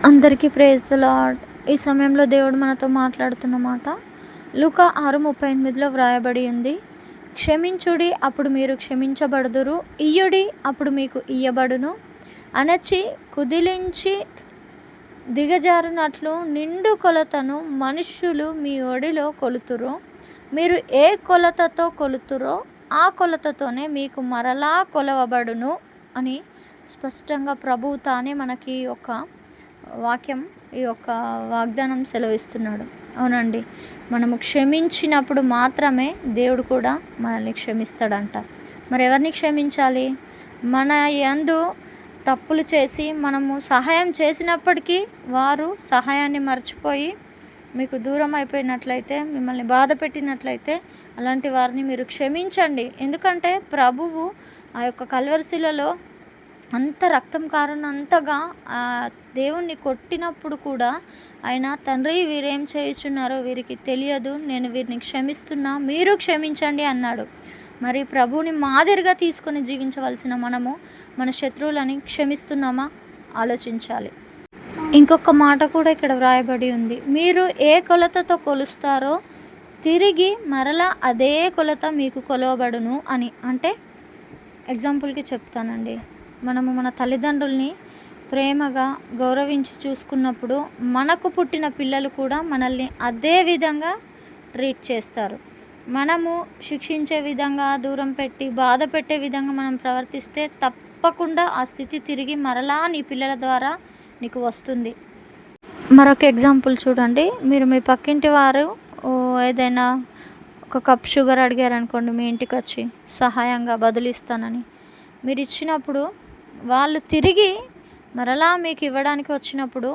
అందరికీ praise the lord. ఈ సమయంలో దేవుడు మనతో మాట్లాడుతున్న మాట లూకా 6:38లో వ్రాయబడి ఉంది. క్షమించుడి, అప్పుడు మీరు క్షమించబడుదురు. ఇయ్యుడి, అప్పుడు మీకు ఇయ్యబడును. అణచి కుదిలించి దిగజారునట్లు నిండు కొలతను మనుష్యులు మీ ఒడిలో కొలుతురు. మీరు ఏ కొలతతో కొలుతురో ఆ కొలతతోనే మీకు మరలా కొలవబడును అని స్పష్టంగా ప్రభువు తానే మనకి ఒక వాక్యం, ఈ యొక్క వాగ్దానం సెలవిస్తున్నాడు. అవునండి, మనము క్షమించినప్పుడు మాత్రమే దేవుడు కూడా మనల్ని క్షమిస్తాడంట. మరి ఎవరిని క్షమించాలి? మన యందు తప్పులు చేసి మనము సహాయం చేసినప్పటికీ వారు సహాయాన్ని మర్చిపోయి మీకు దూరం అయిపోయినట్లయితే, మిమ్మల్ని బాధ పెట్టినట్లయితే అలాంటి వారిని మీరు క్షమించండి. ఎందుకంటే ప్రభువు ఆ యొక్క కల్వరిశిలలో అంత రక్తం కారునంతగా దేవుణ్ణి కొట్టినప్పుడు కూడా ఆయన, తండ్రి వీరేం చేయుచున్నారో వీరికి తెలియదు, నేను వీరిని క్షమిస్తున్నా, మీరు క్షమించండి అన్నాడు. మరి ప్రభువుని మాదిరిగా తీసుకొని జీవించవలసిన మనము మన శత్రువులని క్షమిస్తున్నామా ఆలోచించాలి. ఇంకొక మాట కూడా ఇక్కడ వ్రాయబడి ఉంది, మీరు ఏ కొలతతో కొలుస్తారో తిరిగి మరలా అదే కొలత మీకు కొలవబడును అని. అంటే ఎగ్జాంపుల్కి చెప్తానండి, మనము మన తల్లిదండ్రుల్ని ప్రేమగా గౌరవించి చూసుకున్నప్పుడు మనకు పుట్టిన పిల్లలు కూడా మనల్ని అదే విధంగా ట్రీట్ చేస్తారు. మనము శిక్షించే విధంగా, దూరం పెట్టి బాధ పెట్టే విధంగా మనం ప్రవర్తిస్తే తప్పకుండా ఆ స్థితి తిరిగి మరలా నీ పిల్లల ద్వారా నీకు వస్తుంది. మరొక ఎగ్జాంపుల్ చూడండి, మీరు మీ పక్కింటి వారు ఏదైనా ఒక కప్ షుగర్ అడిగారనుకోండి, మీ ఇంటికి వచ్చి సహాయంగా బదులిస్తానని మీరు ఇచ్చినప్పుడు, వాళ్ళు తిరిగి మరలా మీకు ఇవ్వడానికి వచ్చినప్పుడు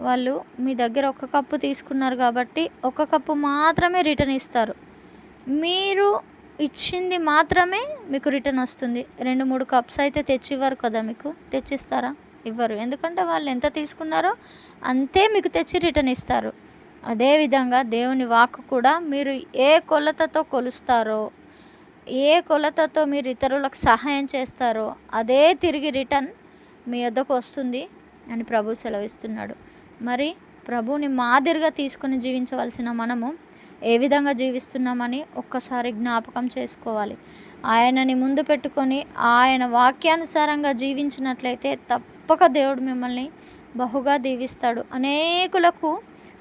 వాళ్ళు మీ దగ్గర ఒక కప్పు తీసుకున్నారు కాబట్టి ఒక కప్పు మాత్రమే రిటర్న్ ఇస్తారు. మీరు ఇచ్చింది మాత్రమే మీకు రిటర్న్ వస్తుంది. 2-3 కప్స్ అయితే తెచ్చివ్వరు కదా. మీకు తెచ్చిస్తారా? ఇవ్వరు. ఎందుకంటే వాళ్ళు ఎంత తీసుకున్నారో అంతే మీకు తెచ్చి రిటర్న్ ఇస్తారు. అదేవిధంగా దేవుని వాక్కు కూడా, మీరు ఏ కొలతతో కొలుస్తారో, ఏ కొలతతో మీరు ఇతరులకు సహాయం చేస్తారో అదే తిరిగి రిటర్న్ మీ వద్దకు వస్తుంది అని ప్రభు సెలవిస్తున్నాడు. మరి ప్రభువుని మాదిరిగా తీసుకుని జీవించవలసిన మనము ఏ విధంగా జీవిస్తున్నామని ఒక్కసారి జ్ఞాపకం చేసుకోవాలి. ఆయనని ముందు పెట్టుకొని ఆయన వాక్యానుసారంగా జీవించినట్లయితే తప్పక దేవుడు మిమ్మల్ని బహుగా దీవిస్తాడు. అనేకులకు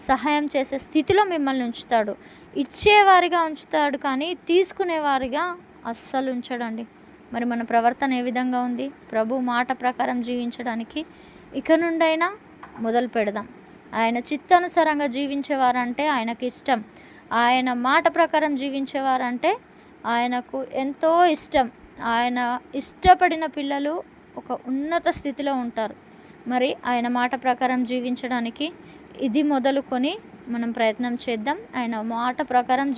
సహాయం చేసే స్థితిలో మిమ్మల్ని ఉంచుతాడు. ఇచ్చేవారిగా ఉంచుతాడు, కానీ తీసుకునేవారిగా అస్సలు ఉంచడండి. మరి మన ప్రవర్తన ఏ విధంగా ఉంది? ప్రభు మాట ప్రకారం జీవించడానికి ఇక నుండైనా మొదలు పెడదాం. ఆయన చిత్తానుసారంగా జీవించేవారంటే ఆయనకు ఇష్టం. ఆయన మాట ప్రకారం జీవించేవారంటే ఆయనకు ఎంతో ఇష్టం. ఆయన ఇష్టపడిన పిల్లలు ఒక ఉన్నత స్థితిలో ఉంటారు. మరి ఆయన మాట ప్రకారం జీవించడానికి ఇది మొదలుకొని మనం ప్రయత్నం చేద్దాం. ఆయన మాట ప్రకారం